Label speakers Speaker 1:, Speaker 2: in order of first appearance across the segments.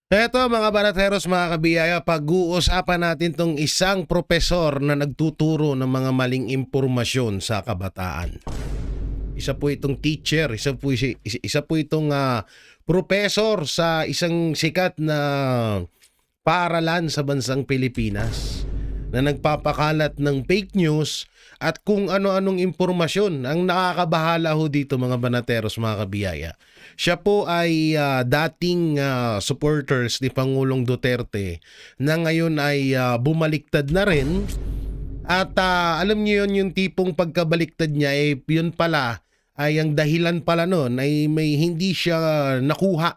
Speaker 1: Eto mga banateros, mga kabiyaya, pag-uusapan natin tong isang propesor na nagtuturo ng mga maling impormasyon sa kabataan. Isa po itong teacher, isa po itong propesor sa isang sikat na paaralan sa bansang Pilipinas na nagpapakalat ng fake news at kung ano-anong impormasyon. Ang nakakabahala ho dito mga banateros, mga kabiyaya. Siya po ay dating supporters ni Pangulong Duterte na ngayon ay bumaliktad na rin. At alam niyo yun, yung tipong pagkabaliktad niya, yun pala ay ang dahilan pala nun ay may hindi siya nakuha.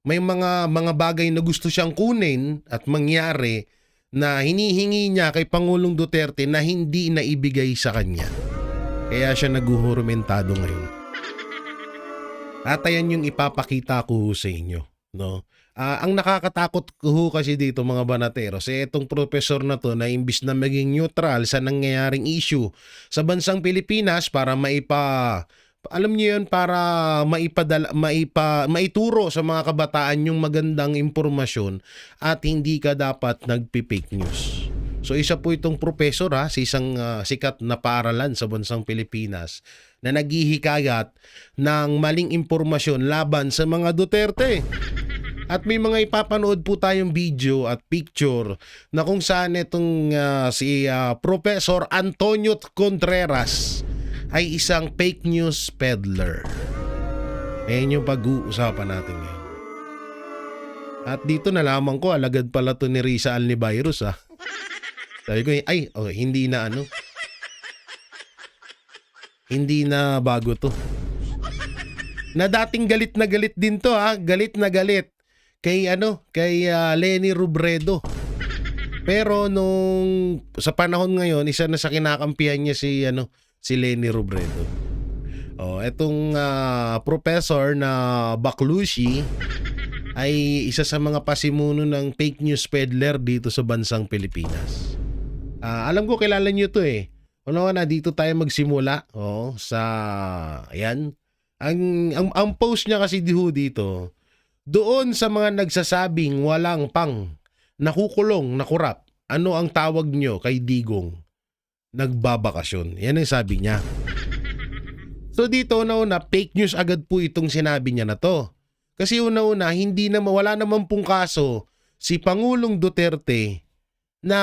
Speaker 1: May mga bagay na gusto siyang kunin at mangyari na hinihingi niya kay Pangulong Duterte na hindi naibigay sa kanya. Kaya siya naguhurmentado ngayon. At ayan yung ipapakita ko sa inyo, no? Ang nakakatakot ko kasi dito mga banateros, itong professor na to na imbis na maging neutral sa nangyayaring issue sa bansang Pilipinas para alam niyo yun, para maituro sa mga kabataan yung magandang impormasyon at hindi ka dapat nagpi-fake news. So isa po itong professor sa isang sikat na paaralan sa bansang Pilipinas na naghihikayat ng maling impormasyon laban sa mga Duterte. At may mga ipapanood po tayong video at picture na kung saan itong si Professor Antonio Contreras ay isang fake news peddler. Ayan yung pag-uusapan natin ngayon. At dito nalaman ko, alagad pala to ni Risa Alnivirus Sabi ko, hindi na hindi na bago to. Na dating galit na galit din to galit na galit kay Leni Robredo. Pero sa panahon ngayon, isa na sa kinakampihan niya si Leni Robredo. Etong professor na Baklushi ay isa sa mga pasimuno ng fake news peddler dito sa bansang Pilipinas. Alam ko kilala niyo to na dito tayo magsimula sa ayan. Ang post niya kasi dito doon sa mga nagsasabing walang pang nakukulong na kurap. Ano ang tawag niyo kay Digong? Nagbabakasyon. Yan ang sabi niya. So dito una fake news agad po itong sinabi niya na to. Kasi una wala naman pong kaso si Pangulong Duterte na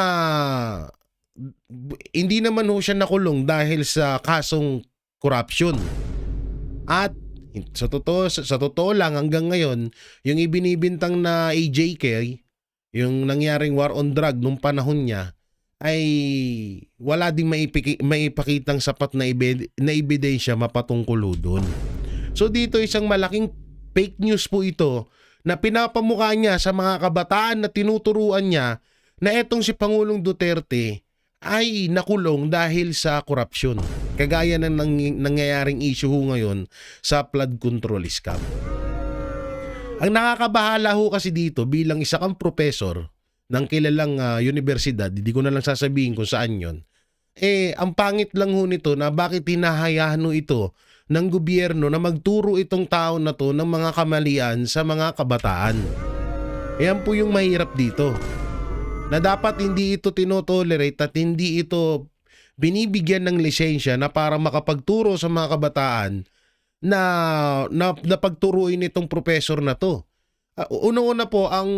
Speaker 1: hindi naman ho siya nakulong dahil sa kasong corruption. At sa totoo lang hanggang ngayon, yung ibinibintang na AJK, yung nangyaring war on drug nung panahon niya, ay wala ding maipakitang sapat na ebidensya mapatungkol doon. So dito isang malaking fake news po ito na pinapamukha niya sa mga kabataan na tinuturuan niya na etong si Pangulong Duterte ay nakulong dahil sa korupsyon. Kagaya ng nangyayaring issue ngayon sa flood control scam. Ang nakakabahala kasi dito bilang isa kang professor ng kilalang universidad, hindi ko na lang sasabihin kung saan yon. Ang pangit lang nito na bakit hinahayaan ito ng gobyerno na magturo itong tao na to ng mga kamalian sa mga kabataan. Yan po yung mahirap dito. Na dapat hindi ito tinotolerate at hindi ito binibigyan ng lisensya na para makapagturo sa mga kabataan na pagturuin itong professor na to. Una-una po ang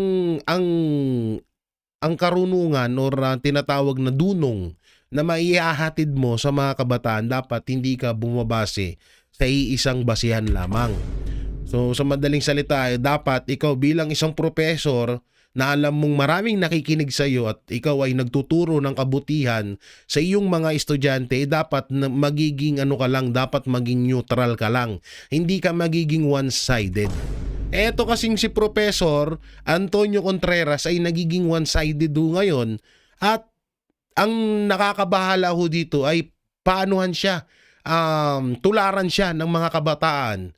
Speaker 1: karunungan o tinatawag na dunong na maihahatid mo sa mga kabataan, dapat hindi ka bumabase sa iisang basihan lamang. So sa madaling salita, dapat ikaw bilang isang professor na alam mong maraming nakikinig sa iyo at ikaw ay nagtuturo ng kabutihan sa iyong mga estudyante, dapat magiging dapat maging neutral ka lang. Hindi ka magiging one-sided. Eto kasing si Professor Antonio Contreras ay nagiging one-sided ngayon at ang nakakabahala dito ay paanuhan siya, tularan siya ng mga kabataan.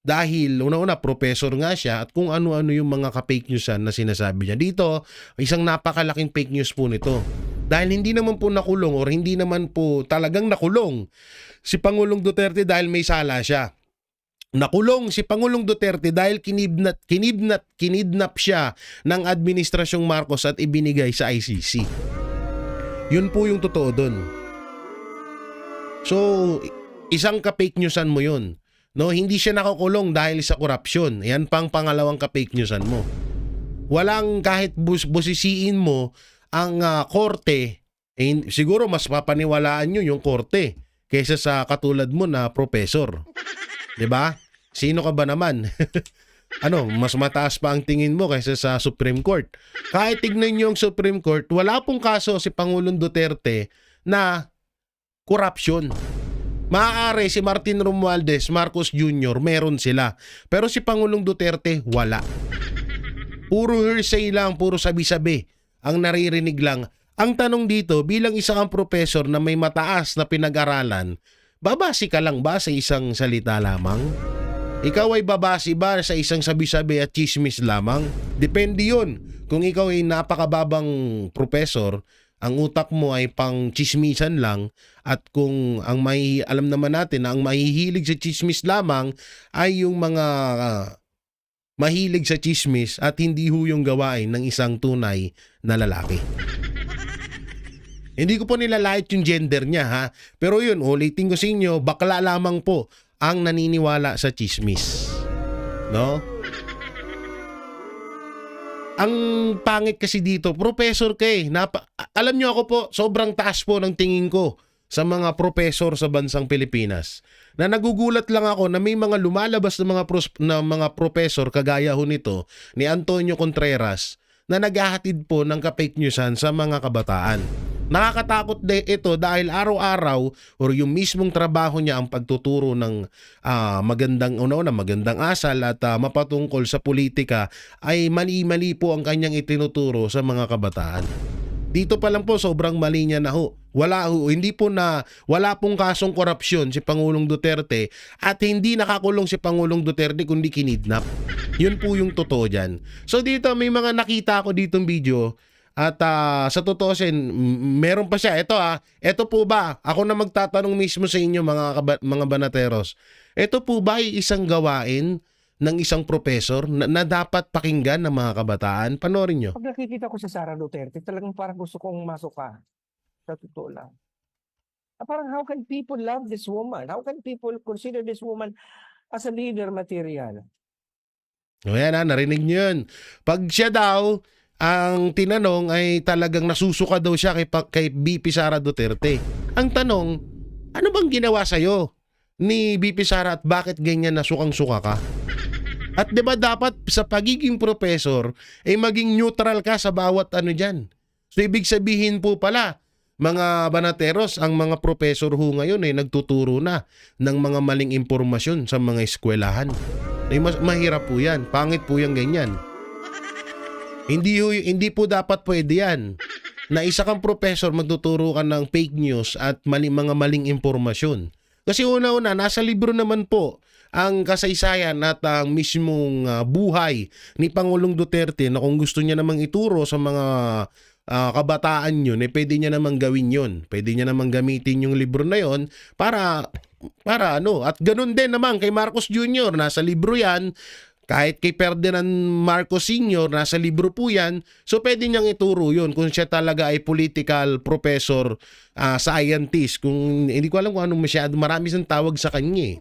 Speaker 1: Dahil una-una professor nga siya at kung ano-ano yung mga ka-fake news na sinasabi niya. Dito, isang napakalaking fake news po nito. Dahil hindi naman po nakulong or hindi naman po talagang nakulong si Pangulong Duterte dahil may sala siya. Nakulong si Pangulong Duterte dahil kinidnap siya ng Administrasyong Marcos at ibinigay sa ICC. Yun po yung totoo dun. So, isang ka-fake newsan mo yun. No, hindi siya nakakulong dahil sa korupsyon. Yan pang pangalawang ka-fake newsan mo. Walang kahit busisiin mo ang korte, siguro mas papaniwalaan nyo yung korte kaysa sa katulad mo na professor. 'Di ba? Sino ka ba naman? Mas mataas pa ang tingin mo kaysa sa Supreme Court. Kahit tignan niyo yung Supreme Court, wala pong kaso si Pangulong Duterte na corruption. Maaari si Martin Romualdez, Marcos Jr., meron sila. Pero si Pangulong Duterte, wala. Puro hearsay lang, puro sabi-sabi ang naririnig lang. Ang tanong dito, bilang isa kang professor na may mataas na pinag-aralan, babasi ka lang ba sa isang salita lamang? Ikaw ay babasi ba sa isang sabi-sabi at chismis lamang? Depende yun. Kung ikaw ay napakababang professor, ang utak mo ay pang chismisan lang, at kung alam naman natin na ang mahihilig sa chismis lamang ay yung mga mahilig sa chismis at hindi ho yung gawain ng isang tunay na lalaki. Hindi ko po nilalait yung gender niya, ha. Pero yun, ulitin ko sa inyo, bakla lamang po ang naniniwala sa chismis. No? Ang pangit kasi dito, professor ka eh. Alam nyo ako po, sobrang taas po ng tingin ko sa mga professor sa bansang Pilipinas. Na nagugulat lang ako na may mga lumalabas na mga professor kagaya ho nito ni Antonio Contreras na naghahatid po ng ka-fake newsan sa mga kabataan. Nakakatakot ito dahil araw-araw or yung mismong trabaho niya ang pagtuturo ng magandang asal at mapatungkol sa politika ay mali-mali po ang kanyang itinuturo sa mga kabataan. Dito pa lang po sobrang mali niya na ho. Wala pong kasong korupsyon si Pangulong Duterte at hindi nakakulong si Pangulong Duterte kundi kinidnap. Yun po yung totoo dyan. So dito may mga nakita ko ditong video. At sa totoo meron pa siya. Ito po ba? Ako na magtatanong mismo sa inyo mga banateros. Ito po ba ay isang gawain ng isang professor na dapat pakinggan ng mga kabataan? Panoorin nyo.
Speaker 2: Pag nakikita ko si Sara Duterte, talagang parang gusto kong masuka. Sa totoo lang. Parang how can people love this woman? How can people consider this woman as a leader material?
Speaker 1: O yan narinig nyo yun. Pag siya daw ang tinanong ay talagang nasusuka daw siya kay BP Sara Duterte. Ang tanong, ano bang ginawa sa'yo ni BP Sara at bakit ganyan nasukang-suka ka? At 'di ba dapat sa pagiging professor ay maging neutral ka sa bawat dyan. So ibig sabihin po pala, mga banateros, ang mga professor ho ngayon ay nagtuturo na ng mga maling impormasyon sa mga eskwelahan. Ay mahirap po yan. Pangit po yung ganyan. Hindi po dapat pwede yan na isa kang professor magtuturo ka ng fake news at mga maling impormasyon. Kasi una-una, nasa libro naman po ang kasaysayan at ang mismong buhay ni Pangulong Duterte na kung gusto niya namang ituro sa mga kabataan yun, pwede niya namang gawin yun. Pwede niya namang gamitin yung libro na yun para at ganun din naman kay Marcos Jr. Nasa libro yan. Kahit kay Ferdinand Marcos Sr., nasa libro po yan. So pwede niyang ituro yun kung siya talaga ay political professor, scientist. Kung hindi ko alam kung anong marami siyang tawag sa kanya.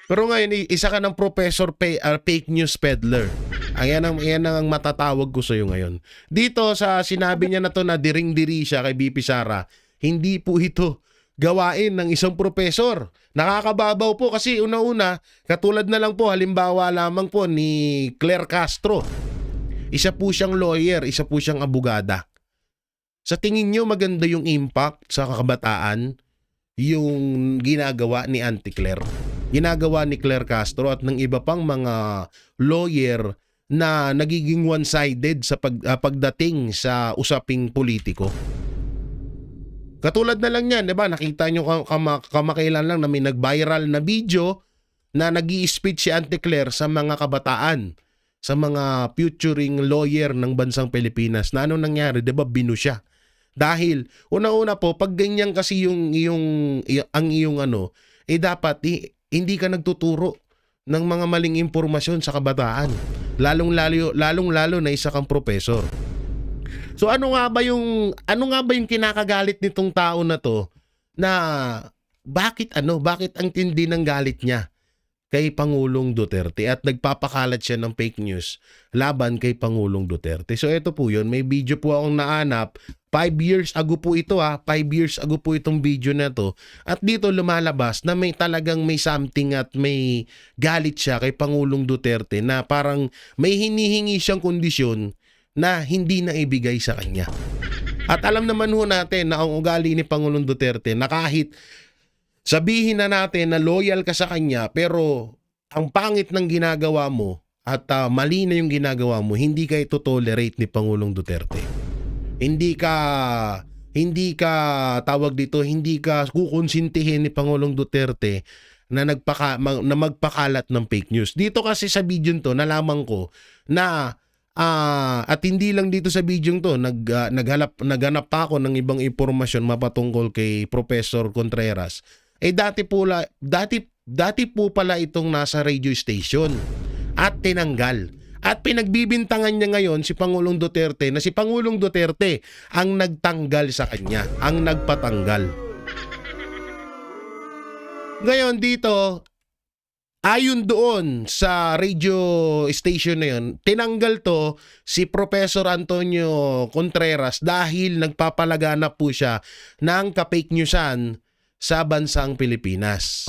Speaker 1: Pero ngayon, isa ka ng professor fake news peddler. Ayan ang matatawag ko sa iyo ngayon. Dito sa sinabi niya na to na diring-diri siya kay BP Sara, hindi po ito gawain ng isang professor. Nakakababaw po kasi una-una, katulad na lang po, halimbawa lamang po ni Claire Castro. Isa po siyang lawyer, isa po siyang abogada. Sa tingin niyo maganda yung impact sa kabataan yung ginagawa ni Auntie Claire? Ginagawa ni Claire Castro at ng iba pang mga lawyer na nagiging one-sided sa pagdating sa usaping politiko. Katulad na lang yan, 'di ba? Nakita nyo kamakailan lang na may nag-viral na video na nag-i-speech si Auntie Claire sa mga kabataan, sa mga futuring lawyer ng bansang Pilipinas. Na ano nangyari, 'di ba? Binu siya. Dahil una-una po, pag ganyan kasi ang iyong dapat hindi ka nagtuturo ng mga maling impormasyon sa kabataan. Lalong-lalo na isa kang professor. So ano nga ba yung kinakagalit nitong tao na to na bakit ang tindi ng galit niya kay Pangulong Duterte at nagpapakalat siya ng fake news laban kay Pangulong Duterte. So ito po yun, may video po akong naanap, 5 years ago po ito 5 years ago po itong video na to, at dito lumalabas na may talagang may something at may galit siya kay Pangulong Duterte na parang may hinihingi siyang kondisyon na hindi na ibigay sa kanya. At alam naman ho natin na ang ugali ni Pangulong Duterte na kahit sabihin na natin na loyal ka sa kanya pero ang pangit ng ginagawa mo at mali na yung ginagawa mo, hindi ka ito-tolerate ni Pangulong Duterte. Hindi ka tawag dito, hindi ka kukonsintihin ni Pangulong Duterte na magpakalat ng fake news. Dito kasi sa video to, nalaman ko na at hindi lang dito sa video to, naghanap pa ako ng ibang impormasyon mapatungkol kay Professor Contreras. Dati po pala itong nasa radio station at tinanggal. At pinagbibintangan niya ngayon si Pangulong Duterte na si Pangulong Duterte ang nagtanggal sa kanya, ang nagpatanggal. Ngayon dito, ayon doon sa radio station na yun, tinanggal to si Professor Antonio Contreras dahil nagpapalaganap po siya ng ka-fake newsan sa bansang Pilipinas.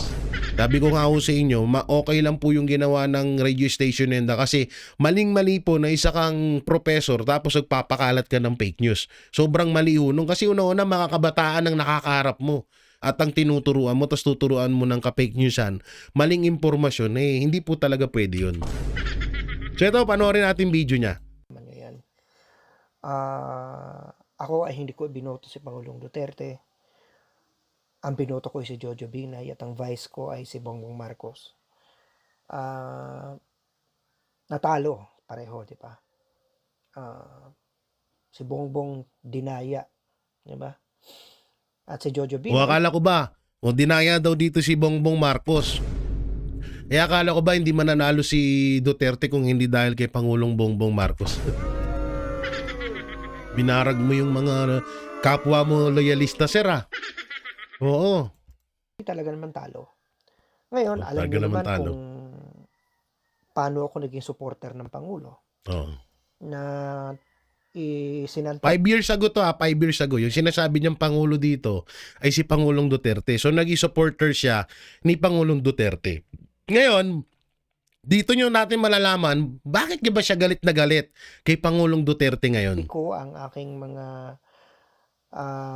Speaker 1: Sabi ko nga ho sa inyo, okay lang po yung ginawa ng radio station na yun kasi maling-mali po na isa kang professor tapos nagpapakalat ka ng fake news. Sobrang mali ho nung kasi una-una mga kabataan ang nakakaharap mo at ang tinuturuan mo tapos tuturuan mo ng ka-fake newsan, maling impormasyon, hindi po talaga pwede yun. So ito, panoorin natin video niya.
Speaker 2: Yan. Ako ay hindi ko binoto si Pangulong Duterte. Ang binoto ko ay si Jojo Binay at ang vice ko ay si Bongbong Marcos. Natalo pareho, di ba? Si Bongbong dinaya, di ba? At si Jojo Binay.
Speaker 1: O akala ko ba, dinaya daw dito si Bongbong Marcos. Akala ko ba hindi mananalo si Duterte kung hindi dahil kay Pangulong Bongbong Marcos. Binarag mo yung mga kapwa mo loyalista, sir Oo.
Speaker 2: Talaga naman talo. Ngayon, alam niyo naman kung paano ako naging supporter ng Pangulo. Na sinanta.
Speaker 1: 5 years ago to 5 years ago. Yung sinasabi niyang Pangulo dito ay si Pangulong Duterte. So naging supporter siya ni Pangulong Duterte. Ngayon, dito nyo natin malalaman bakit ba siya galit na galit kay Pangulong Duterte ngayon.
Speaker 2: Ko ang aking mga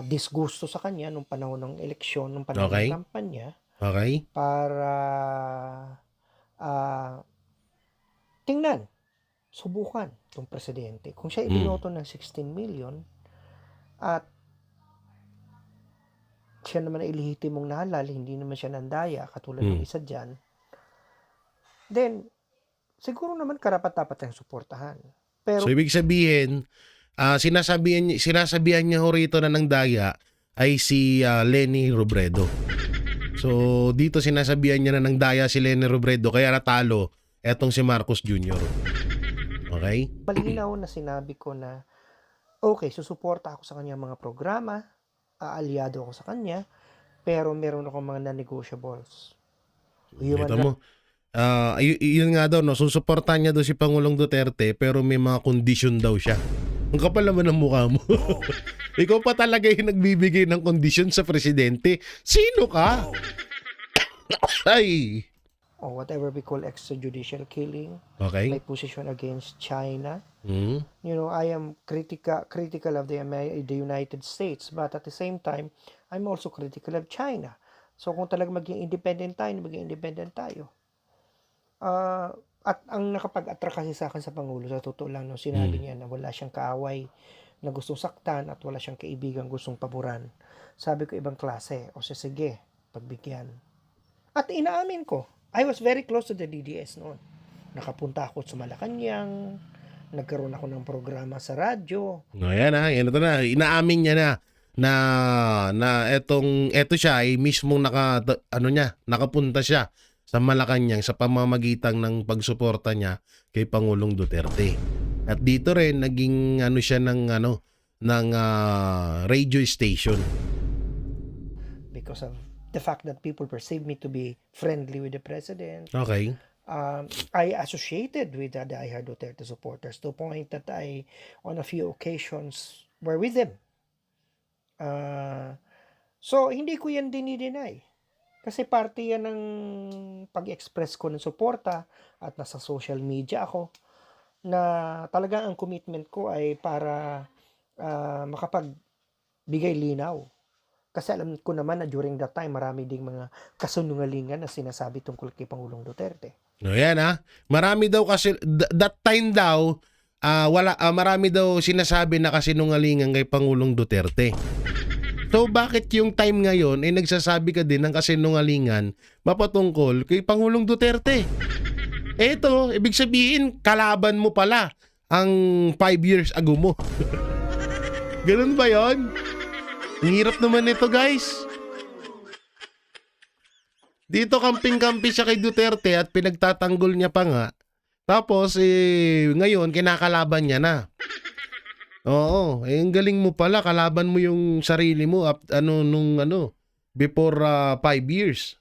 Speaker 2: disgusto sa kanya nung panahon ng eleksyon, nung panahon ng kampanya.
Speaker 1: Okay.
Speaker 2: Para tingnan, subukan itong presidente. Kung siya ibinoto ng 16 million at siya naman ay lehitimong nahalal, hindi naman siya nandaya, katulad ng isa dyan, then, siguro naman karapat-dapat ang suportahan. Pero,
Speaker 1: so, ibig sabihin, sinasabihan niya ho rito na ng daya ay si Leni Robredo. So, dito sinasabihan niya na ng daya si Leni Robredo kaya natalo etong si Marcos Jr. Okay?
Speaker 2: malinaw na sinabi ko na okay, susuporta ako sa kanya mga programa, aalyado ako sa kanya, pero meron akong mga non-negotiables.
Speaker 1: Ito mo, yun nga daw, susuportahan niya daw si Pangulong Duterte pero may mga kondisyon daw siya. Ang kapal naman ng mukha mo. Ikaw pa talaga yung nagbibigay ng kondisyon sa presidente. Sino ka? Ay!
Speaker 2: Or whatever we call extrajudicial killing.
Speaker 1: Okay.
Speaker 2: My position against China.
Speaker 1: Mm.
Speaker 2: You know, I am critical of the United States, but at the same time, I'm also critical of China. So kung talaga maging independent tayo. At ang nakapag-attract kasi sa akin sa Pangulo, sa totoo lang, nung sinabi niya na wala siyang kaaway na gustong saktan at wala siyang kaibigan gustong paboran. Sabi ko, ibang klase. O sige, pagbigyan. At inaamin ko, I was very close to the DDS noon. Nakapunta ako sa Malacanang, nagkaroon ako ng programa sa radyo.
Speaker 1: Yan ito na. Inaamin niya na eto siya ay mismong nakapunta siya sa Malacanang sa pamamagitan ng pagsuporta niya kay Pangulong Duterte. At dito rin naging ano siya ng radio station.
Speaker 2: Because of the fact that people perceive me to be friendly with the president.
Speaker 1: Okay.
Speaker 2: I associated with the diehard Duterte supporters to the point that I, on a few occasions, were with them. So, hindi ko yan dinideny. Kasi parte yan ng pag-express ko ng suporta at nasa social media ako na talagang ang commitment ko ay para makapagbigay linaw. Kasi alam ko naman na during that time, marami ding mga kasunungalingan na sinasabi tungkol kay Pangulong Duterte.
Speaker 1: No, yan marami daw kasi that time daw marami daw sinasabi na kasinungalingan kay Pangulong Duterte. So bakit yung time ngayon ay nagsasabi ka din ng kasinungalingan mapatungkol kay Pangulong Duterte? Eto, ibig sabihin kalaban mo pala ang 5 years ago mo. Ganun ba 'yon? Ang hirap naman nito, guys. Dito kamping-kampi siya kay Duterte at pinagtatanggol niya pa nga. Tapos ngayon kinakalaban niya na. Oo, ang galing mo pala, kalaban mo yung sarili mo before 5 years.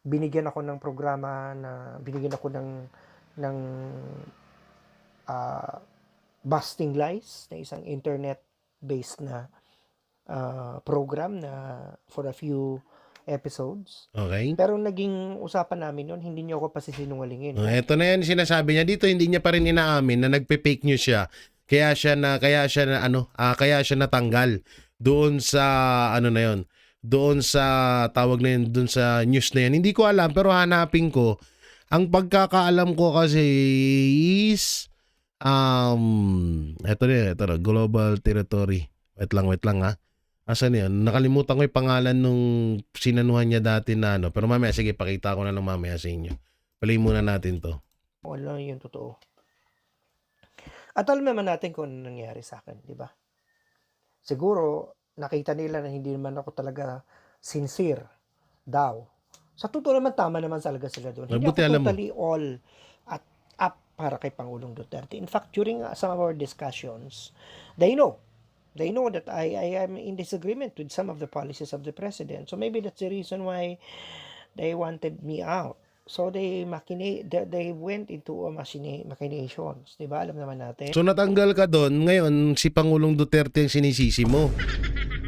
Speaker 2: Binigyan ako ng programa binigyan ako ng Busting Lies na isang internet-based na program na for a few episodes.
Speaker 1: Okay.
Speaker 2: Pero naging usapan namin noon, hindi niyo ako pasisinungalingin.
Speaker 1: Ito na yan sinasabi niya dito, hindi niya pa rin inaamin na nagpe-fake news siya. Kaya siya natanggal doon sa doon sa tawag na yun, doon sa news na yan. Hindi ko alam pero hanapin ko. Ang pagkakaalam ko kasi is ito na, Global Territory. Wait lang ha. Asan yan? Nakalimutan ko yung pangalan nung sinanuhan niya dati na pero mamaya sige pakita ko na lang mamaya sa inyo. Play muna natin to.
Speaker 2: Wala yun totoo. At alam naman natin kung ano nangyari sa akin, di ba? Siguro, nakita nila na hindi naman ako talaga sincere daw. Sa totoo naman, tama naman talaga sila doon. Hindi ako totally all at up para kay Pangulong Duterte. In fact, during some of our discussions, they know that I am in disagreement with some of the policies of the president. So maybe that's the reason why they wanted me out. So they went into machinations, 'di ba? Alam naman natin.
Speaker 1: So natanggal ka doon, ngayon si Pangulong Duterte ang sinisisi mo.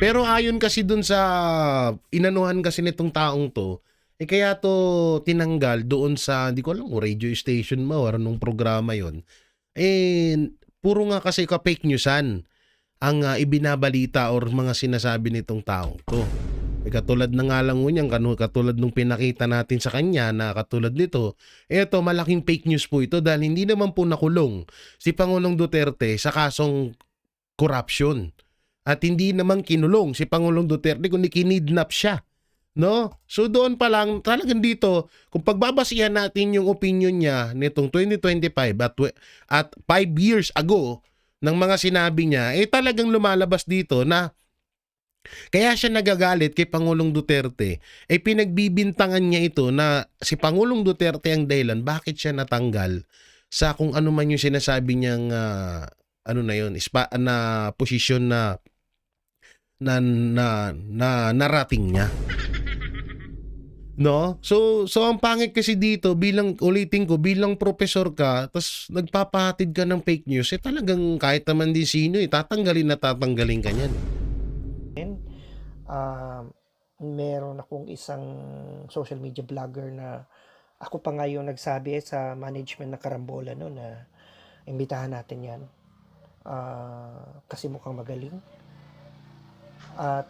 Speaker 1: Pero ayon kasi doon sa inanuhan kasi nitong taong to, kaya to tinanggal doon sa hindi ko alam radio station mo or anong programa 'yon. Puro nga kasi ka-fake newsan ang ibinabalita or mga sinasabi nitong taong to. Katulad na nga lang niyan, katulad nung pinakita natin sa kanya na katulad nito, eto malaking fake news po ito dahil hindi naman po nakulong si Pangulong Duterte sa kasong corruption. At hindi naman kinulong si Pangulong Duterte kundi kinidnap siya. No? So doon pa lang talagang dito, kung pagbabasihan natin yung opinion niya nitong 2025 at 5 years ago, ng mga sinabi niya, talagang lumalabas dito na kaya siya nagagalit kay Pangulong Duterte, pinagbibintangan niya ito na si Pangulong Duterte ang dahilan bakit siya natanggal sa kung ano man yung sinasabi niyang posisyon na narating niya. No? So ang pangit kasi dito bilang professor ka tapos nagpapahatid ka ng fake news talagang kahit naman din sino tatanggalin ka niyan.
Speaker 2: Meron akong isang social media vlogger na ako pa ngayon nagsabi sa management ng Karambola na imbitahan natin yan kasi mukhang magaling. At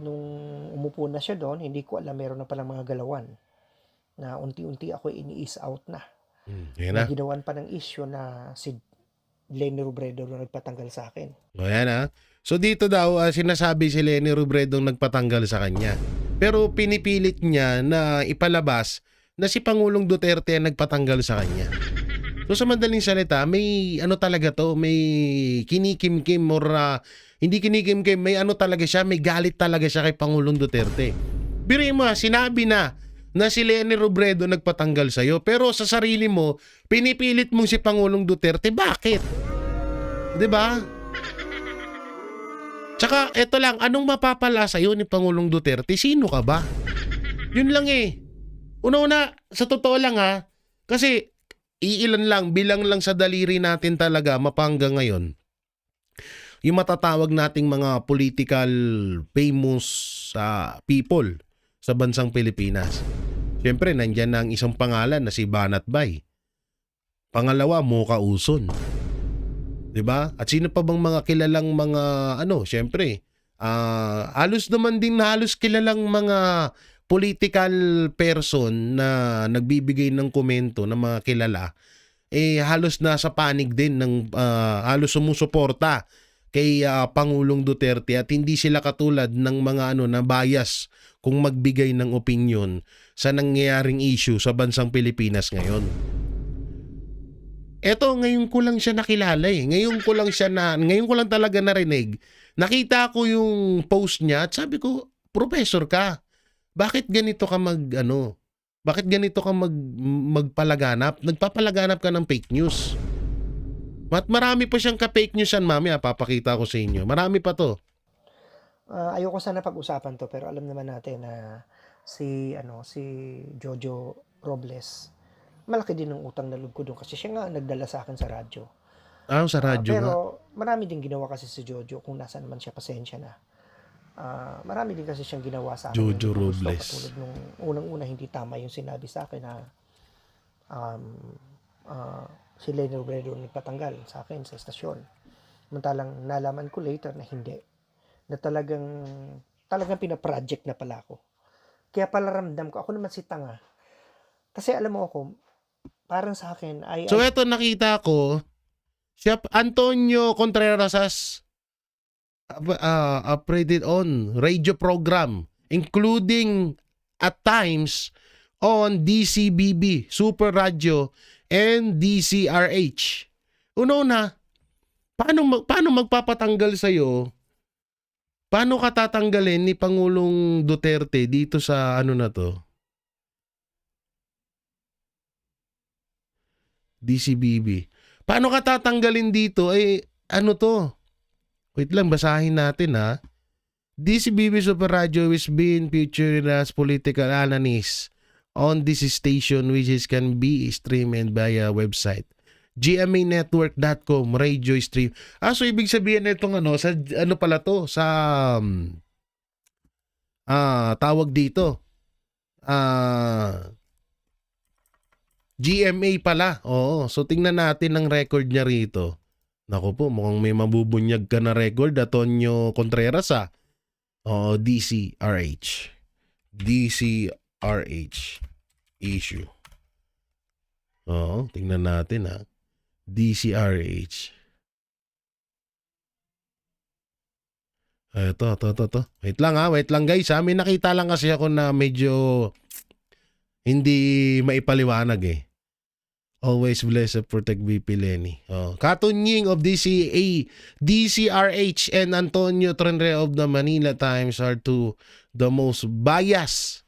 Speaker 2: nung umupo na siya doon, hindi ko alam meron na palang mga galawan na unti-unti ako ini-ease out na. Ginawan pa ng issue na si Leni Robredo na nagpatanggal sa akin.
Speaker 1: Yan So dito daw sinasabi si Leni Robredo nagpatanggal sa kanya. Pero pinipilit niya na ipalabas na si Pangulong Duterte ang nagpatanggal sa kanya. So sa madaling salita, may talaga to, may kinikim-kim or hindi kinikim-kim, may talaga siya, may galit talaga siya kay Pangulong Duterte. Biruin mo, sinabi na na si Leni Robredo nagpatanggal sa'yo. Pero sa sarili mo, pinipilit mong si Pangulong Duterte. Bakit? 'Di ba? Tsaka eto lang, anong mapapala sa'yo ni Pangulong Duterte? Sino ka ba? Yun lang eh. Una-una, sa totoo lang ha, kasi iilan lang, bilang lang sa daliri natin talaga mapanggang ngayon. Yung matatawag nating mga political famous people sa bansang Pilipinas. Siyempre, nandyan na ang isang pangalan na si Banat Bay. Pangalawa, Mocha Uson. 'Di ba? At sino pa bang mga kilalang mga siyempre, halos naman din halos kilalang mga political person na nagbibigay ng komento na mga kilala, halos nasa panig din ng halos sumusuporta kay Pangulong Duterte at hindi sila katulad ng mga na bias kung magbigay ng opinyon sa nangyayaring issue sa bansang Pilipinas ngayon. Eto, ngayon ko lang siya nakilala eh. Ngayon ko lang talaga narinig. Nakita ko yung post niya at sabi ko, professor ka. Bakit ganito ka Bakit ganito ka magpalaganap? Nagpapalaganap ka ng fake news. At marami pa siyang ka-fake newsan, mamaya papakita ko sa inyo. Marami pa to.
Speaker 2: Ayoko sana pag-usapan to, pero alam naman natin na si Jojo Robles, malaki din ang utang na loob ko doon kasi siya nga nagdala sa akin sa radyo.
Speaker 1: Sa radyo
Speaker 2: Pero
Speaker 1: nga.
Speaker 2: marami din ginawa kasi si Jojo, kung nasa naman siya, pasensya na. Marami din kasi siyang ginawa sa akin.
Speaker 1: Jojo
Speaker 2: na hindi ko gusto.
Speaker 1: Robles.
Speaker 2: Katulad nung unang-una, hindi tama yung sinabi sa akin na si Leni Robredo nagpatanggal sa akin sa estasyon. Samantalang nalaman ko later na hindi. Na talagang pinaproject na pala ako. Kaya pala ramdam ko, ako naman si tanga. Kasi alam mo ako, parang sa akin
Speaker 1: So eto nakita ko, siya Antonio Contreras operated on radio program including at times on DCBB, Super Radio and DCRH. Una, paano magpapatanggal sa'yo? Paano ka tatanggalin ni Pangulong Duterte dito sa na to? DCBB. Paano ka tatanggalin dito? To? Wait lang, basahin natin ha. DCBB Super Radio is being featured as political analyst on this station which can be streamed via website. GMAnetwork.com radio stream. So ibig sabihin nitong sa pala to sa tawag dito. GMA pala. Oo. So tingnan natin ang record niya rito. Naku po, mukhang may mabubunyag ka na record, Antonio Contreras DCRH. DCRH issue. Oo, tingnan natin DCRH. Ito. Wait lang guys May nakita lang kasi ako na medyo hindi maipaliwanag Always bless and protect VP Leni. Katunying of DCRH and Antonio Trenre of the Manila Times are two the most biased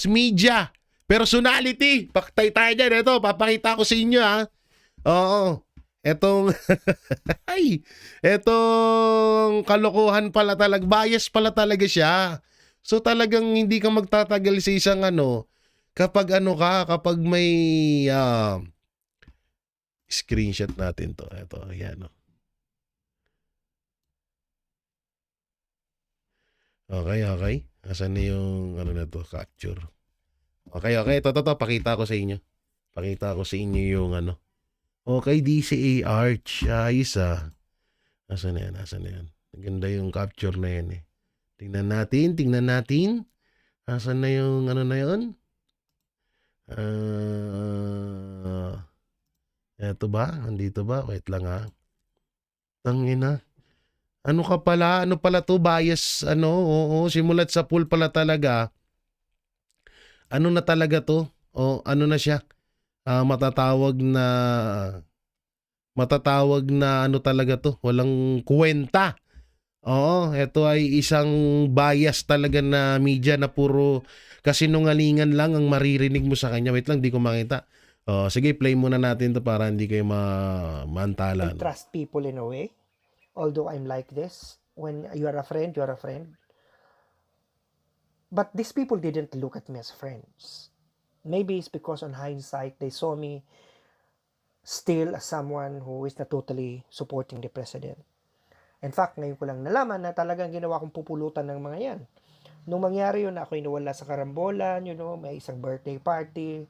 Speaker 1: media personality. Paktay tayo dyan. Ito, papakita ko sa inyo Oo. Etong etong kalokohan pala talaga. Bias pala talaga siya. So talagang hindi ka magtatagal sa isang kapag kapag may screenshot natin to. Ito, ayan Okay. Asan na yung na to, capture. Okay. Ito, pakita ko sa inyo. Pakita ko sa inyo yung Okay, DCA Arch. Ayos Asan na yan? Maganda yung capture na yan Tingnan natin. Asan na yung na yun? Eto ba? Andito ba? Wait lang Tangina. Ano pala to? Bias, oo, simulat sa pool pala talaga. Ano na talaga to? Ano na siya? Matatawag na talaga to. Walang kwenta. Oo, ito ay isang bias talaga na media na puro kasinungalingan lang ang maririnig mo sa kanya. Wait lang, di ko makita. Oh, sige, play muna natin to para hindi kayo
Speaker 2: I
Speaker 1: maantalan.
Speaker 2: trust people in a way. Although I'm like this, when you are a friend, you are a friend. But these people didn't look at me as friends. Maybe it's because on hindsight, they saw me still as someone who is not totally supporting the president. In fact, ngayon ko lang nalaman na talagang ginawa kong pupulutan ng mga yan. Nung mangyari yun, ako nawala sa karambolan, may isang birthday party,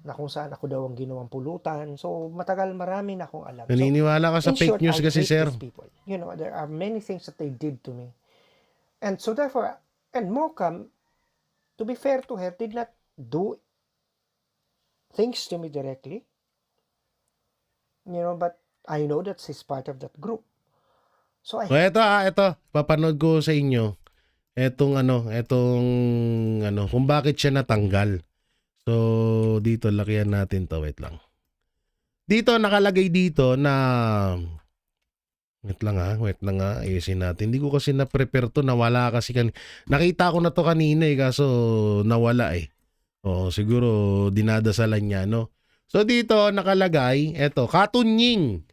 Speaker 2: na kung saan ako daw ang ginawang pulutan. So, marami na akong alam. So,
Speaker 1: Naniniwala ka sa
Speaker 2: in
Speaker 1: fake
Speaker 2: short,
Speaker 1: news
Speaker 2: I
Speaker 1: kasi,
Speaker 2: hate
Speaker 1: sir.
Speaker 2: these people. There are many things that they did to me. And so therefore, and Mocam, to be fair to her, did not do things to me directly. But I know that she's part of that group. So
Speaker 1: O ito, papanood ko sa inyo. Etong kung bakit siya natanggal. So, dito, lakihan natin to. Wait lang. Dito, nakalagay dito na... Wait lang ha. Ayusin natin. Hindi ko kasi na-prepare to. Nawala kasi nakita ko na to kanina kaso nawala eh. O, siguro dinadasalan niya, no? So, dito, nakalagay, eto, Katunying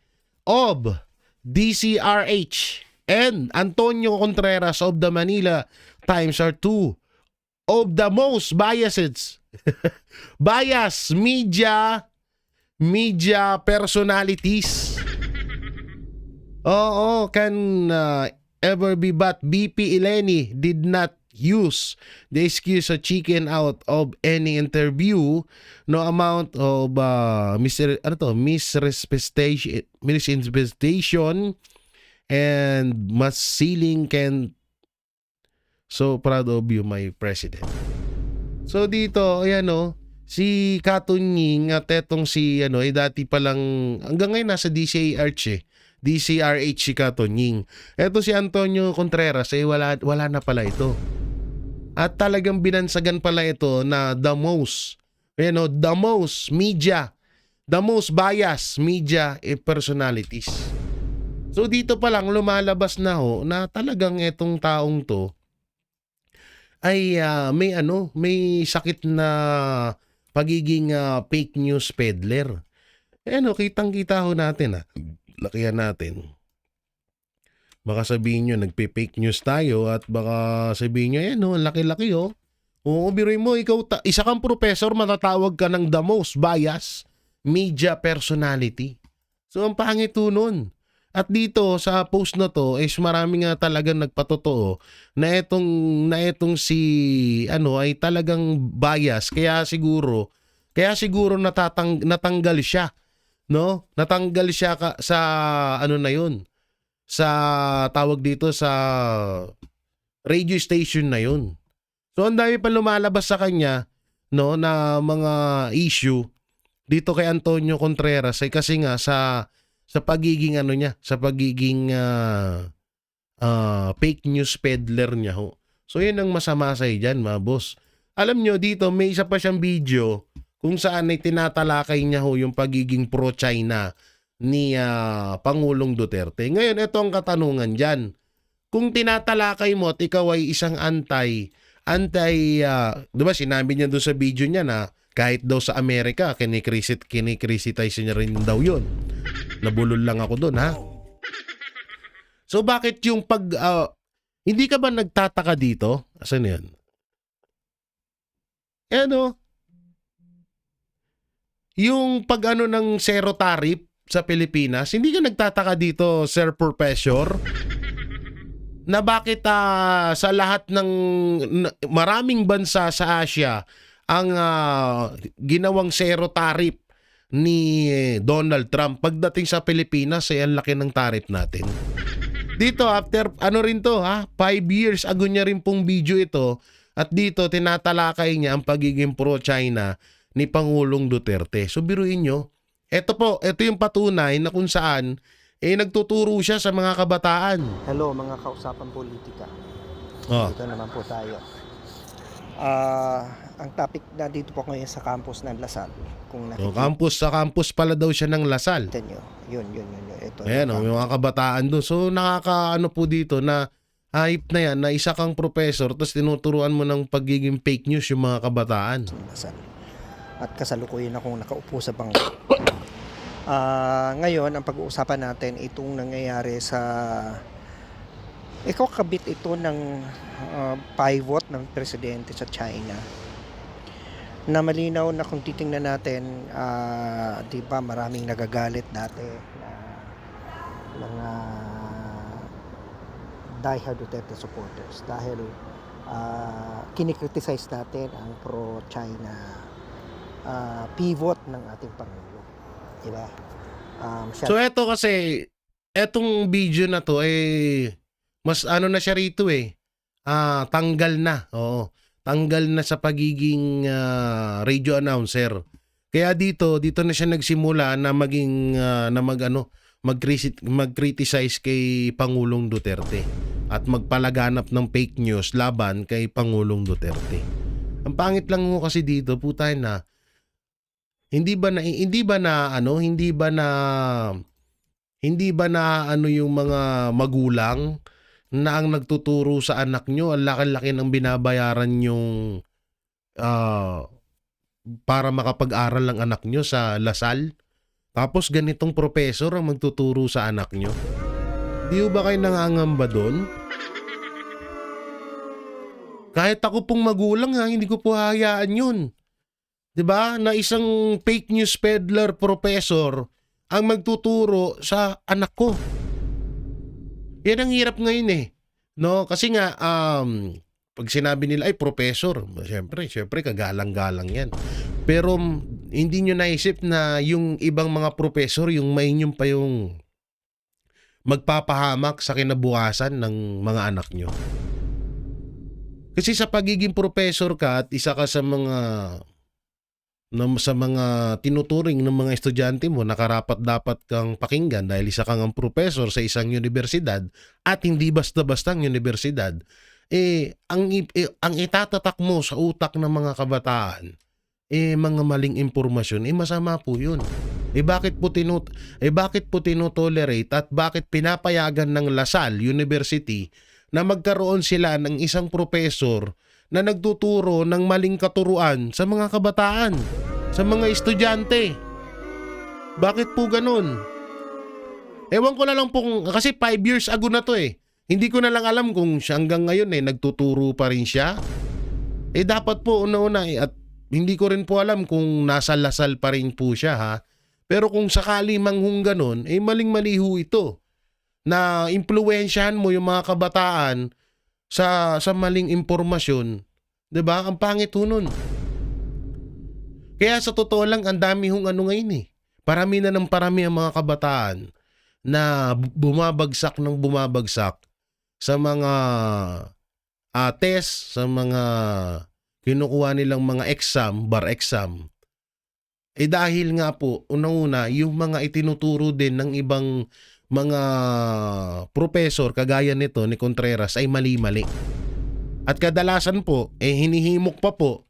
Speaker 1: of DCRH and Antonio Contreras of the Manila Times are two of the most biased media personalities. Oo, can ever be, but BP Eleni did not use the excuse of chicken out of any interview. No amount of misinterpretation and mass sealing can so proud of you, my president. So dito, ayan si Katunying at etong si dati palang hanggang ngayon nasa DCRH si Katunying. Eto si Antonio Contreras wala na pala ito. At talagang binansagan pala ito na the most biased media personalities. So dito pa lang lumalabas na na talagang etong taong to ay may sakit na pagiging fake news peddler. Kitang-kita natin lakihan natin. Baka sabihin nyo, nagpe-fake news tayo at baka sabihin nyo, laki-laki Oo, biruin mo, ikaw, isa kang professor, matatawag ka ng the most biased media personality. So, ang pangit nun. At dito, sa post na to, is marami nga talagang nagpatotoo na etong si, ay talagang bias. Kaya siguro natanggal siya. No? Natanggal siya sa, na yun. Sa tawag dito sa radio station na yun. So ang dami pa lumalabas sa kanya na mga issue dito kay Antonio Contreras kasi nga sa pagiging sa pagiging fake news peddler niya So yun ang masama sa diyan, mga boss. Alam nyo dito may isa pa siyang video kung saan ay tinatalakay niya yung pagiging pro-China ni Pangulong Duterte. Ngayon, ito ang katanungan dyan. Kung tinatalakay mo at ikaw ay isang diba sinabi niya doon sa video niya na kahit daw sa Amerika, kinikrisitize niya rin daw yun. Nabulol lang ako doon, ha? So, bakit yung hindi ka ba nagtataka dito? Asan yan? Yung ng zero tariff sa Pilipinas, hindi ka nagtataka dito, Sir Professor, na bakit sa lahat ng maraming bansa sa Asia ang ginawang zero tariff ni Donald Trump, pagdating sa Pilipinas ay ang laki ng tariff natin. Dito after 5 years ago niya rin pong video ito at dito tinatalakay niya ang pagiging pro-China ni Pangulong Duterte. So biruin nyo, ito yung patunay na kung saan nagtuturo siya sa mga kabataan.
Speaker 2: Hello mga kausapang politika.
Speaker 1: Oh.
Speaker 2: Dito naman po tayo. ang topic na dito po ngayon sa campus ng Lasal. Kung
Speaker 1: So,
Speaker 2: nakikita
Speaker 1: sa campus pala daw siya ng Lasal.
Speaker 2: nyo, yun. Ito
Speaker 1: Ayan,
Speaker 2: yung
Speaker 1: may mga kabataan doon. So, nakakaano po dito na hype na yan, na isa kang professor, tapos tinuturuan mo ng pagiging fake news yung mga kabataan.
Speaker 2: Lasal. At kasalukuyan akong nakaupo sa bangko. Ngayon, ang pag-uusapan natin, itong nangyayari sa... Ikaw kabit ito ng pivot ng presidente sa China. Na malinaw na kung titingnan natin, di ba maraming nagagalit dati na mga diehard Duterte supporters dahil kinikriticize natin ang pro-China pivot ng ating Pangulo. Diba?
Speaker 1: So, eto kasi, etong video na to, mas ano na siya rito tanggal na. Oo. Tanggal na sa pagiging radio announcer. Kaya dito na siya nagsimula na maging mag-criticize kay Pangulong Duterte at magpalaganap ng fake news laban kay Pangulong Duterte. Ang pangit lang mo kasi dito, putay na hindi ba na ano yung mga magulang na ang nagtuturo sa anak nyo, ang laki-laki ng binabayaran yung para makapag-aral ng anak nyo sa Lasal. Tapos ganitong professor ang magtuturo sa anak nyo. Di ba kayo nangangamba doon? Kahit ako pong magulang hindi ko po hayaan yun. 'Di ba? Na isang fake news peddler professor ang magtuturo sa anak ko. Yan ang hirap ngayon no? Kasi nga, pag sinabi nila, ay, professor, syempre, kagalang-galang yan. Pero, hindi nyo naisip na yung ibang mga professor, yung mainyong pa yung magpapahamak sa kinabukasan ng mga anak nyo. Kasi sa pagiging professor ka at isa ka sa mga tinuturing ng mga estudyante mo, nakarapat dapat kang pakinggan dahil isa kang ang professor sa isang universidad at hindi basta-bastang universidad, ang itatatak mo sa utak ng mga kabataan, mga maling impormasyon, masama po yun. Bakit po tinotolerate at bakit pinapayagan ng Lasal University na magkaroon sila ng isang professor na nagtuturo ng maling katuruan sa mga kabataan, sa mga estudyante? Bakit po ganun? Ewan ko na lang po kasi 5 years ago na to Hindi ko na lang alam kung siya hanggang ngayon nagtuturo pa rin siya. Dapat po una-una at hindi ko rin po alam kung nasa Lasal pa rin po siya Pero kung sakali manghung ganun, maling-mali ho ito. Na impluwensyahan mo yung mga kabataan sa maling impormasyon, 'di ba? Ang pangit ho nun. Kaya sa totoo lang, ang dami hong ngayon Parami na ng parami ang mga kabataan na bumabagsak sa mga test, sa mga kinukuha nilang mga exam, bar exam. Dahil nga po, unang-una, yung mga itinuturo din ng ibang mga professor kagaya nito ni Contreras ay mali-mali. At kadalasan po, hinihimok pa po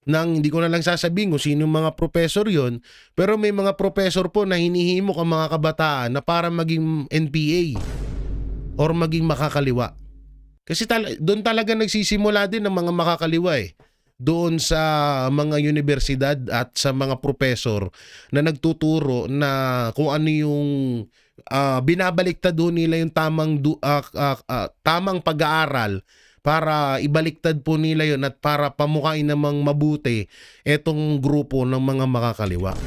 Speaker 1: ng, hindi ko na lang sasabihin kung sino mga professor yon, pero may mga professor po na hinihimok ang mga kabataan na para maging NPA or maging makakaliwa. Kasi doon talaga nagsisimula din ng mga makakaliwa doon sa mga universidad at sa mga professor na nagtuturo na kung ano yung binabaliktad doon nila yung tamang pag-aaral para ibaliktad po nila yon at para pamukain namang mabuti etong grupo ng mga makakaliwa.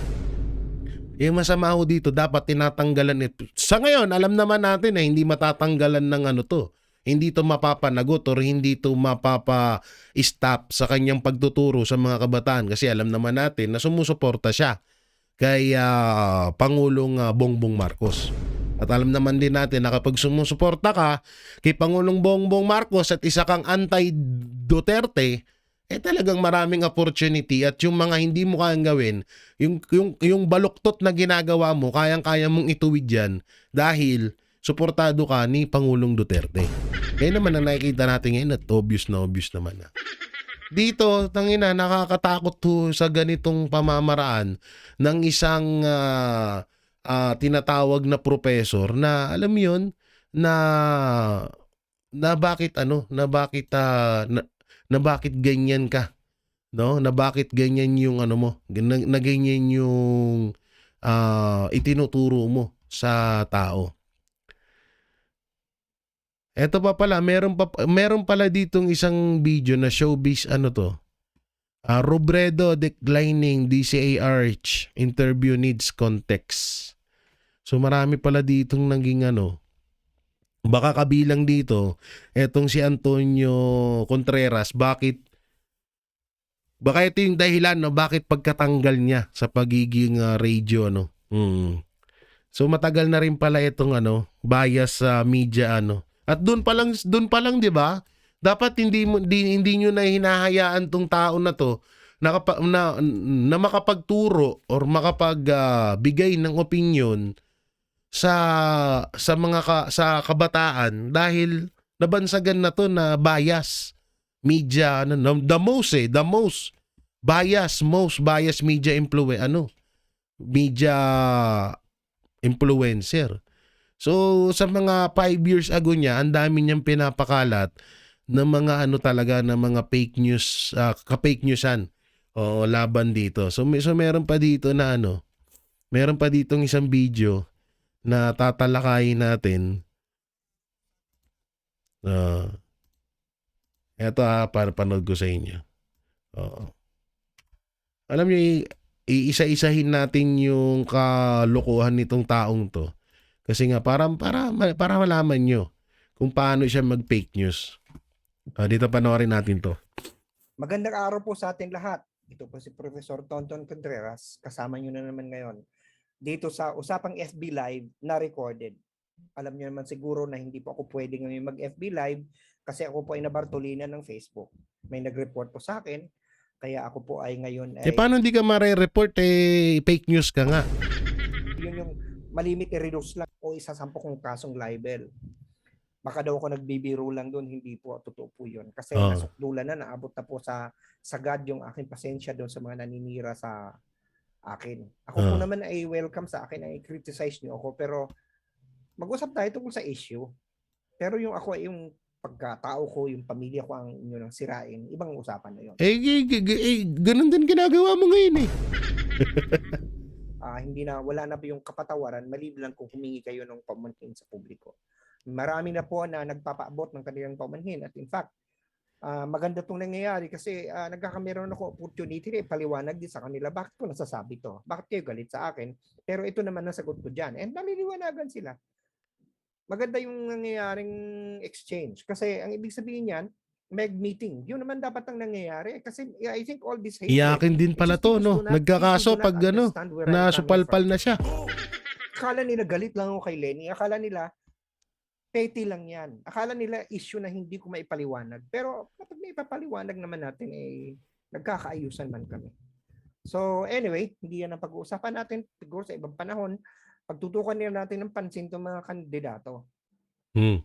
Speaker 1: Yung masama ho dito, dapat tinatanggalan ito. Sa ngayon, alam naman natin na hindi matatanggalan ng hindi to mapapanagot or hindi to mapapa-stop sa kanyang pagtuturo sa mga kabataan kasi alam naman natin na sumusuporta siya kay Pangulong Bongbong Marcos. At alam naman din natin na kapag sumusuporta ka kay Pangulong Bongbong Marcos at isa kang anti-Duterte, talagang maraming opportunity at yung mga hindi mo kayang gawin, yung baluktot na ginagawa mo, kayang-kaya mong ituwid yan dahil suportado ka ni Pangulong Duterte. Kaya naman ang nakikita natin ngayon at obvious na obvious naman Dito, tangina, nakakatakot to sa ganitong pamamaraan ng isang tinatawag na professor na alam mo yun, na na bakit ganyan ka, no? Na bakit ganyan yung ano mo, na ganyan yung itinuturo mo sa tao. Eto pa pala, meron pala ditong isang video na showbiz ano to. Robredo declining DCARH interview needs context. So marami pala ditong naging ano. Baka kabilang dito etong si Antonio Contreras, baka ito yung dahilan no bakit pagkatanggal niya sa pagiging radio ano. So matagal na rin pala itong ano, bias sa media ano. At doon pa lang 'di ba? Dapat hindi niyo na hinahayaan tong tao na to na makapagturo or makapagbigay ng opinion sa sa kabataan dahil nabansagan na to na bias media ano, the most bias media media influencer. So sa mga 5 years ago niya, ang dami niyang pinapakalat ng mga ano talaga ng mga fake news, ka-fake newsan. O laban dito. So meron pa dito na ano, meron pa ditong isang video na tatalakayin natin. Eto para panood ko sa inyo. Alam niyo, iisa-isahin natin yung kalokohan nitong taong to. Kasi nga para malaman nyo kung paano siya mag-fake news. Dito panoorin natin to.
Speaker 2: Magandang araw po sa ating lahat. Ito po si Professor Tonton Contreras. Kasama nyo na naman ngayon dito sa usapang FB Live na recorded. Alam nyo naman siguro na hindi po ako pwede ngayon mag-FB Live kasi ako po ay nabartolina ng Facebook. May nag-report po sa akin. Kaya ako po ay ngayon ay...
Speaker 1: paano hindi ka mare-report fake news ka nga?
Speaker 2: Yun yung malimit i-reduce lang o isasampo kong kasong libel. Baka daw ako nagbibiro lang doon, hindi po, totoo po yun. Kasi nasukdulan na, naabot na po sa sagad yung aking pasensya doon sa mga naninira sa akin. Ako po naman ay welcome sa akin, ay criticize niyo ako, pero mag-usap tayo tungkol sa issue. Pero yung ako ay yung pagkatao ko, yung pamilya ko ang inyo nang sirain, ibang usapan na yun.
Speaker 1: Ganun din ginagawa mo ngayon eh.
Speaker 2: Wala na ba yung kapatawaran, maliban lang kung humingi kayo ng pamanhin sa publiko. Marami na po na nagpapaabot ng kanilang pamanhin at in fact, maganda itong nangyayari kasi nagkakameron ako opportunity na ipaliwanag din sa kanila bakit ko nasasabi to, bakit kayo galit sa akin, pero ito naman nasagot ko dyan and naliliwanagan sila. Maganda yung nangyayaring exchange kasi ang ibig sabihin yan, meeting. Yun naman dapat ang nangyayari kasi I think all this hate.
Speaker 1: Iyakin din pala to, no? Nagkakaso pag ano, nasupalpal na siya.
Speaker 2: Akala nila galit lang ako kay Lenny. Akala nila petty lang yan. Akala nila issue na hindi ko maipaliwanag. Pero kapag naipapaliwanag naman natin, nagkakaayusan man kami. So anyway, hindi yan ang pag-uusapan natin. Siguro sa ibang panahon, pagtutukan nila natin ng pansin itong mga kandidato.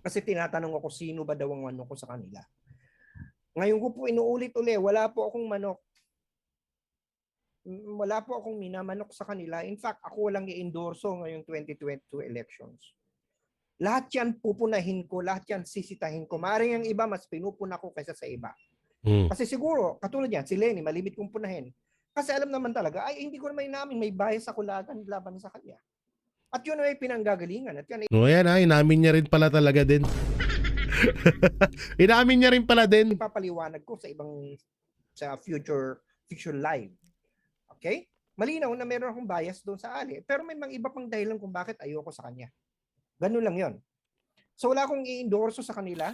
Speaker 2: Kasi tinatanong ako sino ba daw ang manok ko sa kanila. Ngayon ko po inuulit-uli, wala po akong manok. Wala po akong minamanok sa kanila. In fact, ako walang i-endorso ngayong 2022 elections. Lahat yan pupunahin ko, lahat yan sisitahin ko. Maaaring ang iba, mas pinupuna ko kaysa sa iba. Kasi siguro, katulad yan, si Lenny, malimit kong punahin. Kasi alam naman talaga, hindi ko naman inamin, may bias ako laban sa kanya. At yun ay pinanggagalingan. At yan
Speaker 1: ay, inamin niya rin pala talaga din. Inamin niya rin pala din.
Speaker 2: Ipapaliwanag ko sa future live. Okay? Malinaw na meron akong bias doon sa Ali. Pero may mga iba pang dahilan kung bakit ayoko sa kanya. Ganun lang yon. So wala akong i-endorso sa kanila.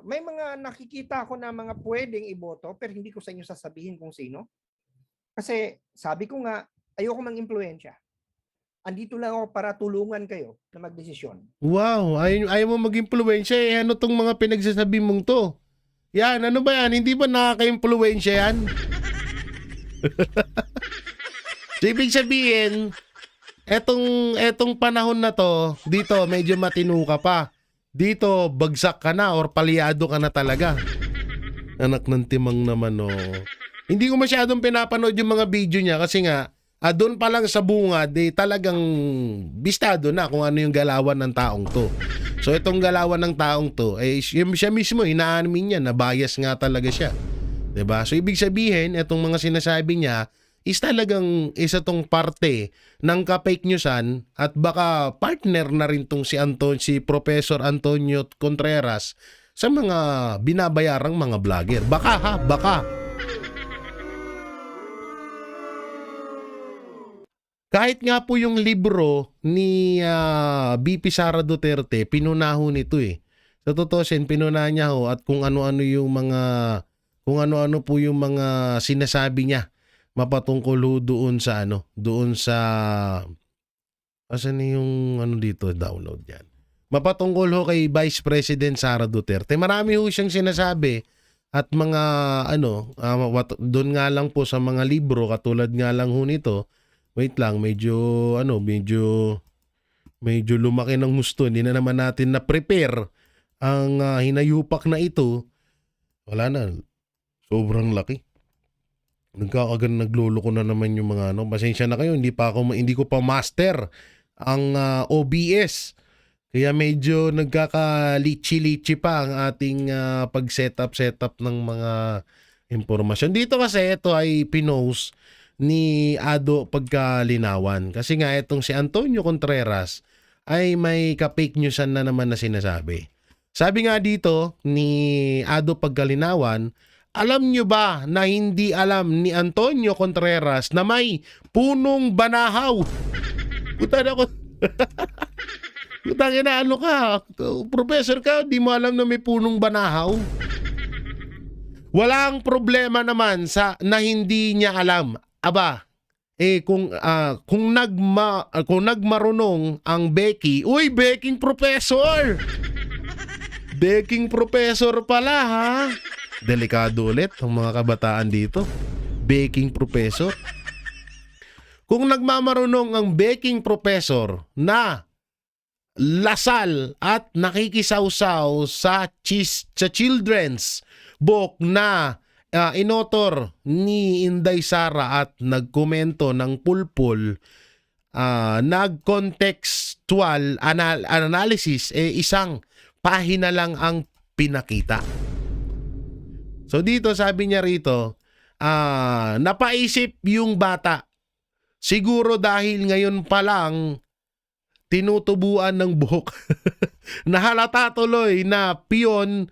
Speaker 2: May mga nakikita ako na mga pwedeng iboto pero hindi ko sa inyo sasabihin kung sino. Kasi sabi ko nga, ayoko mang-impluwensya. Andito lang ako para tulungan kayo na magdesisyon.
Speaker 1: Wow, ayaw mo mag-impluwensya eh. Ano tong mga pinagsasabi mong to? Yan, ano ba yan? Hindi ba nakaka-impluwensya yan? So, ibig sabihin, etong panahon na to, dito medyo matino ka pa. Dito, bagsak ka na or palyado ka na talaga. Anak ng timang naman, oh. Hindi ko masyadong pinapanood yung mga video niya kasi nga, doon pa lang sa bungad, talagang bistado na kung ano yung galawan ng taong to. So itong galawan ng taong to, siya mismo, inaamin niya na bias nga talaga siya. 'Di ba? So ibig sabihin, itong mga sinasabi niya is talagang isa tong parte ng ka-fake newsan at baka partner na rin tong si Professor Antonio Contreras sa mga binabayarang mga vlogger. Baka. Kahit nga po yung libro ni BP Sara Duterte, pinunaho nito eh. Sa totoosin, pinunahan niya ho at kung ano-ano po yung mga sinasabi niya mapatungkol ho doon sa asan yung dito, download yan. Mapatungkol ho kay Vice President Sara Duterte. Marami ho siyang sinasabi at mga doon nga lang po sa mga libro, katulad nga lang ho nito. Wait lang, medyo lumaki ng husto. Hindi na naman natin na-prepare ang hinayupak na ito. Wala na. Sobrang laki. Nagluloko na naman yung mga Pasensya na kayo, hindi ko pa master ang OBS. Kaya medyo nagkakalichi-lichi pa ang ating pag-setup ng mga impormasyon. Dito kasi ito ay pinost ni Ado Pagkalinawan. Kasi nga itong si Antonio Contreras ay may ka-fake newsan na naman na sinasabi. Sabi nga dito ni Ado Pagkalinawan, alam nyo ba na hindi alam ni Antonio Contreras na may punong banahaw? Puta na ko. Putang ina, ano ka? Professor ka, di mo alam na may punong banahaw? Walang problema naman na hindi niya alam. Aba, kung nagmarunong ang Becky, uy, Becking Professor! Becking Professor pala, ha? Delikado ulit ang mga kabataan dito. Becking Professor. Kung nagmamarunong ang Becking Professor na lasal at nakikisawsaw sa children's book na inotor ni Inday Sara at nagkomento ng pulpul, nag-contextual analysis, isang pahina lang ang pinakita. So dito sabi niya rito, napaisip yung bata. Siguro dahil ngayon pa lang tinutubuan ng buhok. Nahalata tuloy na piyon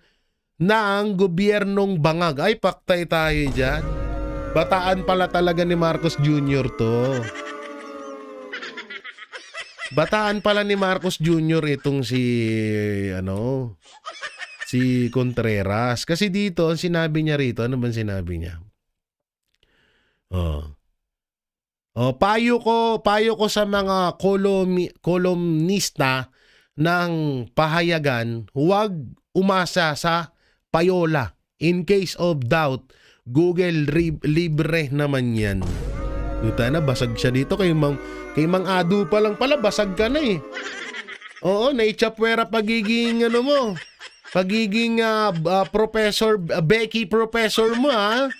Speaker 1: na ang gobyernong bangag. Ay, paktay tayo dyan. Bataan pala talaga ni Marcos Jr. to. Bataan pala ni Marcos Jr. itong si Contreras. Kasi dito, ang sinabi niya rito, ano bang sinabi niya? Payo ko sa mga kolumnista ng pahayagan, huwag umasa sa payola. In case of doubt, Google libre naman yan. Duta na, basag siya dito. Kay Mang Adu pa lang pala, basag ka na eh. Oo, naichapwera pagiging pagiging Professor, Becky Professor mo, ha?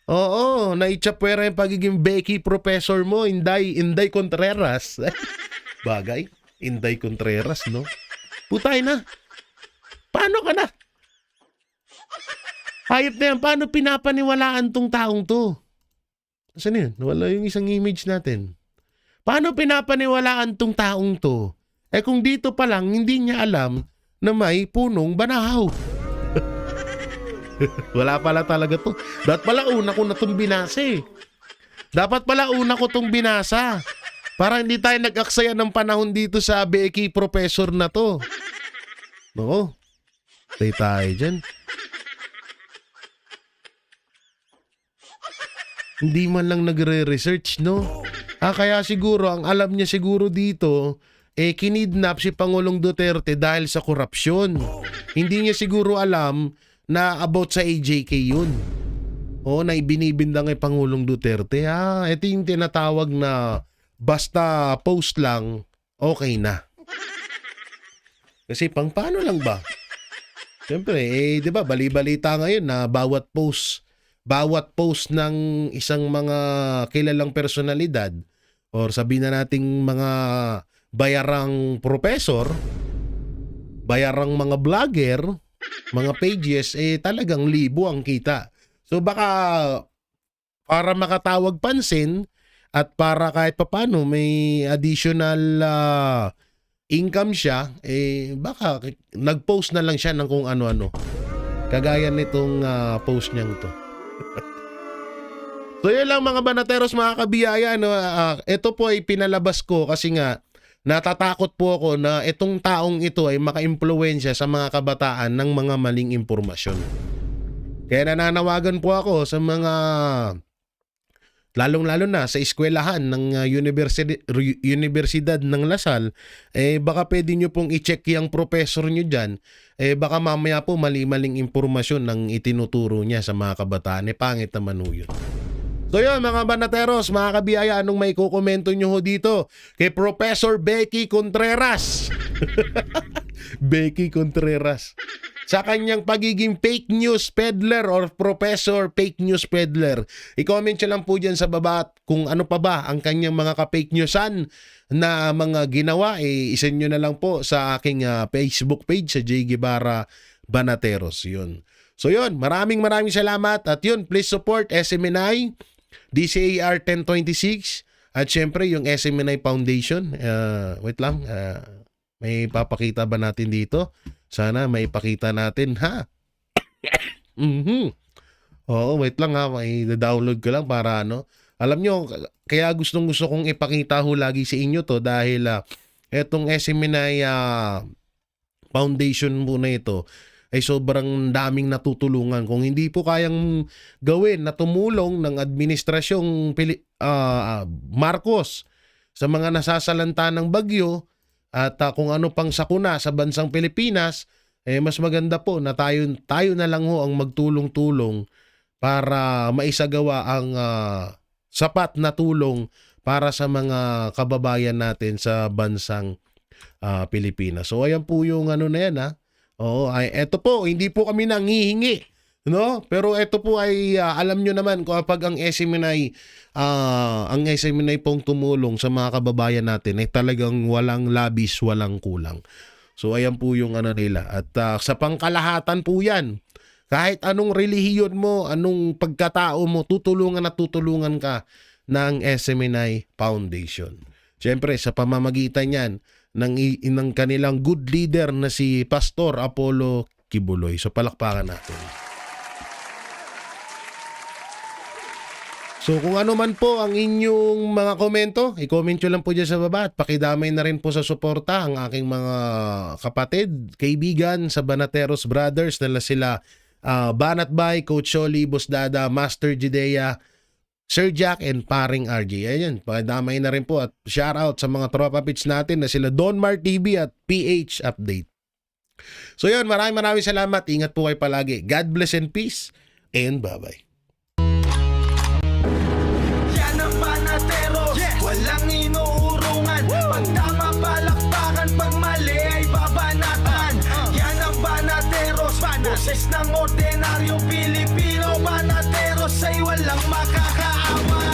Speaker 1: Oo, naichapwera yung pagiging Becky Professor mo, Inday Contreras. Bagay, Inday Contreras, no? Putay na. Paano ka na? Hayop na yan, paano pinapaniwalaan tong taong to? Saan yun? Wala yung isang image natin. Paano pinapaniwalaan tong taong to? Kung dito pa lang, hindi niya alam na may punong banahaw. Wala pala talaga to. Dapat pala una ko na itong binasa eh. Dapat pala una ko itong binasa. Para hindi tayo nag-aksaya ng panahon dito sa Becky Professor na to. Oo. Tayo dyan. Hindi man lang nagre-research, no? Kaya siguro, ang alam niya siguro dito, kinidnap si Pangulong Duterte dahil sa korupsyon. Hindi niya siguro alam na about sa AJK yun. Na ibinibindang kay Pangulong Duterte. Ito yung tinatawag na basta post lang, okay na. Kasi paano lang ba? Siyempre, 'di ba, bali-balita ngayon na bawat post ng isang mga kilalang personalidad or sabihin na nating mga bayarang professor, bayarang mga vlogger, mga pages, talagang libo ang kita. So baka para makatawag pansin at para kahit papano may additional income siya, baka nag-post na lang siya ng kung ano-ano. Kagaya nitong post niyang to. So yun lang mga banateros, mga kabiyaya. No? Ito po ay pinalabas ko kasi nga natatakot po ako na itong taong ito ay maka-impluwensya sa mga kabataan ng mga maling impormasyon. Kaya nananawagan po ako sa mga lalong-lalo na sa eskwelahan ng Universidad ng Lasal, baka pwede nyo pong i-check yung professor nyo dyan, baka mamaya po mali-maling impormasyon ng itinuturo niya sa mga kabataan, pangit naman ho yun. So yun mga banateros, mga kabiyaya, anong may kukomento nyo ho dito kay Professor Becky Contreras? Becky Contreras. Sa kanyang pagiging fake news peddler or professor fake news peddler. I-comment nyo lang po dyan sa baba kung ano pa ba ang kanyang mga ka-fake newsan na mga ginawa. Isend nyo na lang po sa aking Facebook page sa J. Guevara Banateros. Yun. So yun, maraming salamat. At yun, please support SMNI, DCAR 1026, at syempre yung SMNI Foundation. Wait lang, may papakita ba natin dito? Sana may ipakita natin, ha? Oo, wait lang ha. May download ko lang para ano. Alam nyo, kaya gusto kong ipakita ho lagi sa inyo to dahil etong SMNI Foundation muna ito ay sobrang daming natutulungan. Kung hindi po kayang gawin na tumulong ng administrasyong Marcos sa mga nasasalanta ng bagyo, at kung ano pang sakuna sa bansang Pilipinas, mas maganda po na tayo na lang ho ang magtulong-tulong para maisagawa ang sapat na tulong para sa mga kababayan natin sa bansang Pilipinas. So ayan po yung ano na yan ha. Oo, eto po, hindi po kami nanghihingi, no? Pero ito po ay alam nyo naman kapag ang SMNI pong tumulong sa mga kababayan natin ay talagang walang labis, walang kulang. So ayan po yung ano nila. At sa pangkalahatan po yan, kahit anong relihiyon mo, anong pagkatao mo, tutulungan ka ng SMNI Foundation. Siyempre sa pamamagitan yan ng kanilang good leader na si Pastor Apollo Kibuloy. So palakpakan natin. So kung ano man po ang inyong mga komento, i-comment nyo lang po dyan sa baba at pakidamay na rin po sa suporta ang aking mga kapatid, kaibigan sa Banateros Brothers na sila Banat Bay, Coach Sholi, Boss Dada, Master Jidea, Sir Jack and Paring RJ. Ayan, pakidamay na rin po at shout out sa mga tropa pits natin na sila Donmar TV at PH Update. So yun, maraming salamat. Ingat po kayo palagi. God bless and peace and bye-bye.
Speaker 3: Walang inuurungan. Pag tama palakpakan, pag mali ay babanatan. Yan ang Banateros, boses ng ordinaryong Pilipino. Banateros ay walang makakaawa.